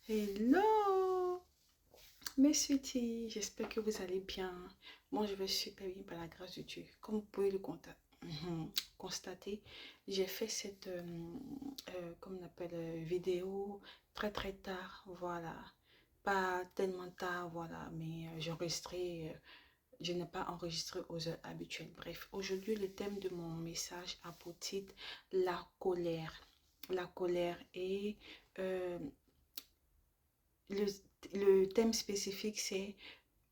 Hello, mes sweeties, j'espère que vous allez bien. Moi, je vais super bien par la grâce de Dieu. Comme vous pouvez le constater, j'ai fait cette, comme on appelle, vidéo très tard, voilà. Pas tellement tard, voilà, mais j'ai enregistré, je n'ai pas enregistré aux heures habituelles. Bref, aujourd'hui, le thème de mon message a pour titre la colère. La colère et euh, le, le thème spécifique, c'est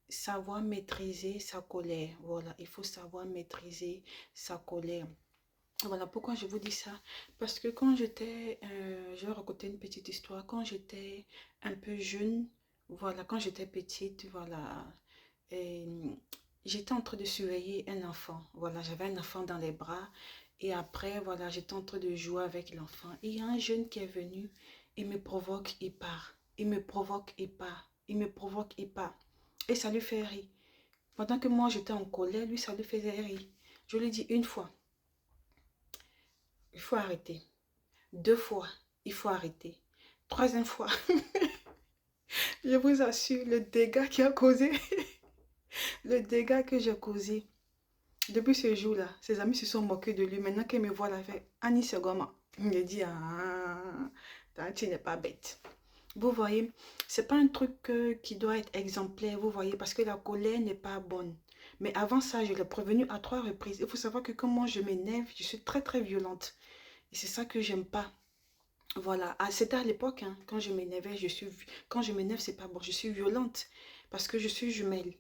savoir maîtriser sa colère. Voilà, il faut savoir maîtriser sa colère. Voilà pourquoi je vous dis ça. Parce que quand j'étais, je vais raconter une petite histoire. Quand j'étais un peu jeune, voilà, quand j'étais petite, voilà, et j'étais en train de surveiller un enfant. Voilà, j'avais un enfant dans les bras. Et après, voilà, j'étais en train de jouer avec l'enfant. Et il y a un jeune qui est venu, il me provoque, il part. Il me provoque, il part. Il me provoque, il part. Et ça lui fait rire. Pendant que moi, j'étais en colère, lui, ça lui faisait rire. Je lui dis une fois, il faut arrêter. Deux fois, il faut arrêter. Troisième fois, je vous assure, le dégât qu'il a causé, le dégât que j'ai causé. Depuis ce jour-là, ses amis se sont moqués de lui. Maintenant qu'il me voit, la fait Annie Segoma. Il me dit, ah, tu n'es pas bête. Vous voyez, c'est pas un truc qui doit être exemplaire, vous voyez, parce que la colère n'est pas bonne. Mais avant ça, je l'ai prévenu à 3 reprises. Il faut savoir que quand moi je m'énerve, je suis très violente. Et c'est ça que j'aime pas. Voilà, c'était à l'époque, hein, quand je m'énervais, quand je m'énerve, c'est pas bon, je suis violente parce que je suis jumelle.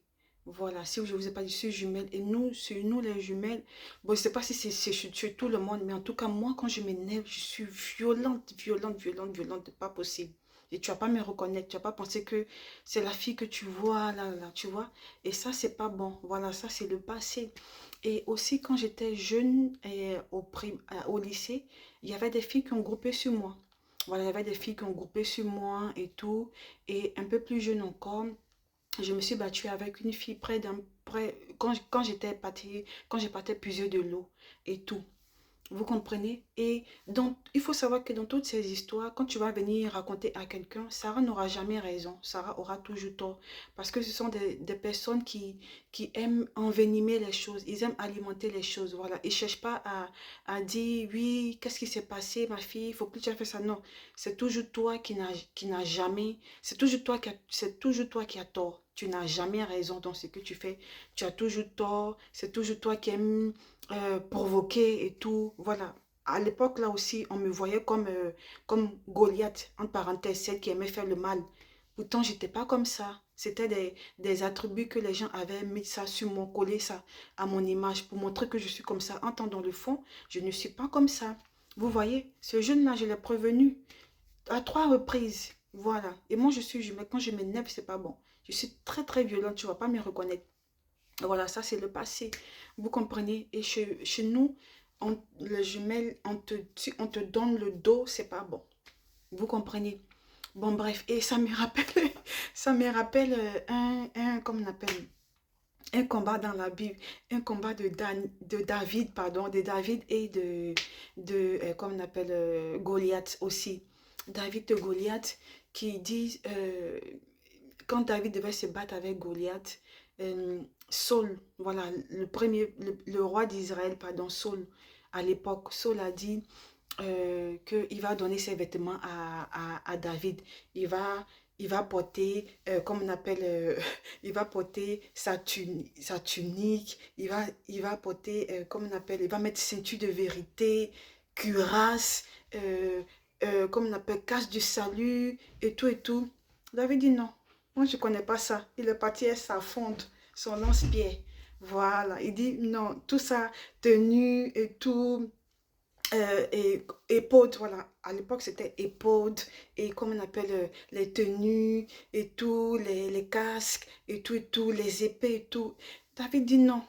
Voilà, si je vous ai pas dit, je suis jumelle. Et nous, sur nous les jumelles, bon, je sais pas si c'est sur tout le monde, mais en tout cas, moi, quand je m'énerve, je suis violente, pas possible. Et tu vas pas me reconnaître, tu vas pas penser que c'est la fille que tu vois, là, tu vois. Et ça, c'est pas bon. Voilà, ça, c'est le passé. Et aussi, quand j'étais jeune et au lycée, il y avait des filles qui ont groupé sur moi. Voilà, il y avait des filles qui ont groupé sur moi et tout. Et un peu plus jeune encore, je me suis battue avec une fille quand j'étais partie, quand j'ai parté puiser de l'eau et tout. Vous comprenez? Et donc, il faut savoir que dans toutes ces histoires, quand tu vas venir raconter à quelqu'un, Sarah n'aura jamais raison. Sarah aura toujours tort. Parce que ce sont des personnes qui aiment envenimer les choses. Ils aiment alimenter les choses. Voilà. Ils ne cherchent pas à dire, oui, qu'est-ce qui s'est passé, ma fille? Il faut plus que tu aies fait ça. Non. C'est toujours toi qui n'a jamais. C'est toujours toi qui as tort. Tu n'as jamais raison dans ce que tu fais. Tu as toujours tort. C'est toujours toi qui aimes provoquer et tout. Voilà. À l'époque, là aussi, on me voyait comme Goliath, entre parenthèses, celle qui aimait faire le mal. Pourtant, j'étais pas comme ça. C'était des attributs que les gens avaient mis ça sur mon, collé ça à mon image pour montrer que je suis comme ça. En temps, dans le fond, je ne suis pas comme ça. Vous voyez, ce jeune-là, je l'ai prévenu à 3 reprises. Voilà. Et moi, quand je m'énerve, c'est pas bon. Je suis très violente, tu vas pas me reconnaître. Voilà, ça c'est le passé. Vous comprenez? Et chez nous, les jumelles, on te donne le dos, c'est pas bon. Vous comprenez? Bon, bref, et ça me rappelle, ça me rappelle comment on appelle, un combat dans la Bible, un combat de David, pardon, de David et comment on appelle, Goliath aussi. David de Goliath qui dit, quand David devait se battre avec Goliath, Saul, voilà, le roi d'Israël, pardon, Saul, à l'époque, Saul a dit qu'il va donner ses vêtements à David. Il va porter, comme on appelle, il va porter sa tunique, il va porter, comme on appelle, il va mettre ceinture de vérité, cuirasse, comme on appelle, cache du salut, et tout et tout. David dit non, moi je ne connais pas ça. Il est parti à sa fonte, son lance-pierre. Voilà, il dit non, tout ça, tenue et tout, et épaule, voilà. À l'époque, c'était épaule et comme on appelle les tenues et tout, les casques et tout, les épées et tout. David dit non,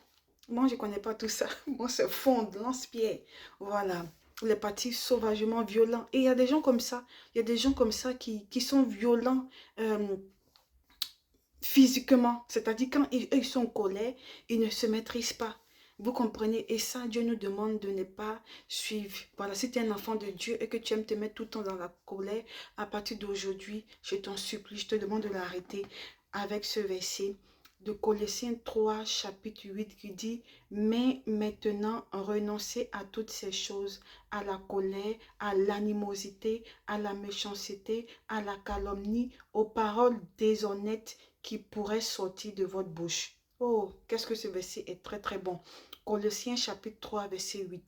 moi je ne connais pas tout ça. Moi, c'est fond, lance-pierre. Voilà. Les partis sauvagement violents. Et il y a des gens comme ça. Il y a des gens comme ça qui sont violents. Physiquement, c'est-à-dire quand ils sont en colère, ils ne se maîtrisent pas. Vous comprenez? Et ça, Dieu nous demande de ne pas suivre. Voilà, si tu es un enfant de Dieu et que tu aimes te mettre tout le temps dans la colère, à partir d'aujourd'hui, je t'en supplie, je te demande de l'arrêter avec ce verset de Colossiens 3, chapitre 8, qui dit: mais maintenant, renoncez à toutes ces choses, à la colère, à l'animosité, à la méchanceté, à la calomnie, aux paroles déshonnêtes qui pourraient sortir de votre bouche. Oh, qu'est-ce que ce verset est très très bon. Colossiens chapitre 3, verset 8.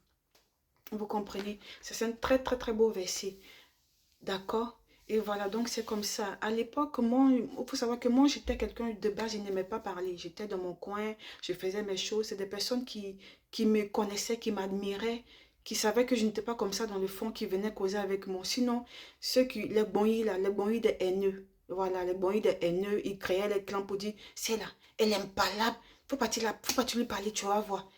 Vous comprenez? C'est un très très très beau verset. D'accord? Et voilà, donc c'est comme ça. À l'époque, moi, il faut savoir que moi, j'étais quelqu'un de base, je n'aimais pas parler. J'étais dans mon coin, je faisais mes choses. C'est des personnes qui me connaissaient, qui m'admiraient, qui savaient que je n'étais pas comme ça dans le fond, qui venaient causer avec moi. Sinon, les bonhommes là, les bonhommes des haineux, voilà, les bonhommes des haineux, ils créaient les clans pour dire: c'est là, elle aime pas là, faut pas tu lui parler, tu vas voir.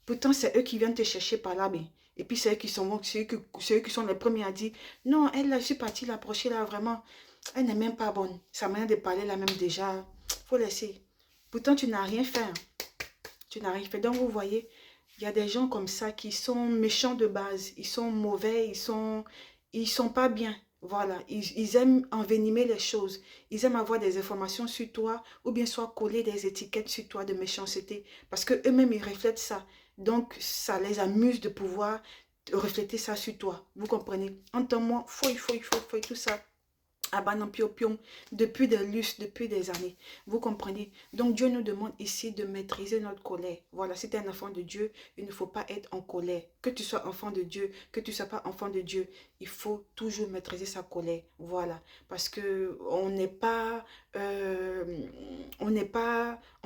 Pourtant, c'est eux qui viennent te chercher par là. Mais... Et puis, c'est eux eux qui sont les premiers à dire: non, elle, là, je suis partie l'approcher là, vraiment. Elle n'est même pas bonne. Sa manière de parler là, même déjà, faut laisser. Pourtant, tu n'as rien fait. Hein. Tu n'as rien fait. Donc, vous voyez, il y a des gens comme ça qui sont méchants de base. Ils sont mauvais, ils sont pas bien. Voilà, ils aiment envenimer les choses. Ils aiment avoir des informations sur toi ou bien soit coller des étiquettes sur toi de méchanceté parce que eux-mêmes, ils reflètent ça. Donc, ça les amuse de pouvoir refléter ça sur toi. Vous comprenez? Entends-moi, fouille, tout ça. Abanan pio pion, depuis des lustres, depuis des années. Vous comprenez? Donc Dieu nous demande ici de maîtriser notre colère. Voilà, si tu es un enfant de Dieu, il ne faut pas être en colère. Que tu sois enfant de Dieu, que tu ne sois pas enfant de Dieu, il faut toujours maîtriser sa colère. Voilà, parce que on ne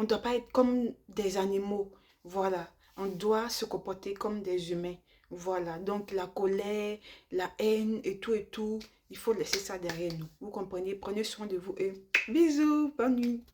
doit pas être comme des animaux. Voilà, on doit se comporter comme des humains. Voilà, donc la colère, la haine et tout, il faut laisser ça derrière nous. Vous comprenez? Prenez soin de vous et bisous, bonne nuit.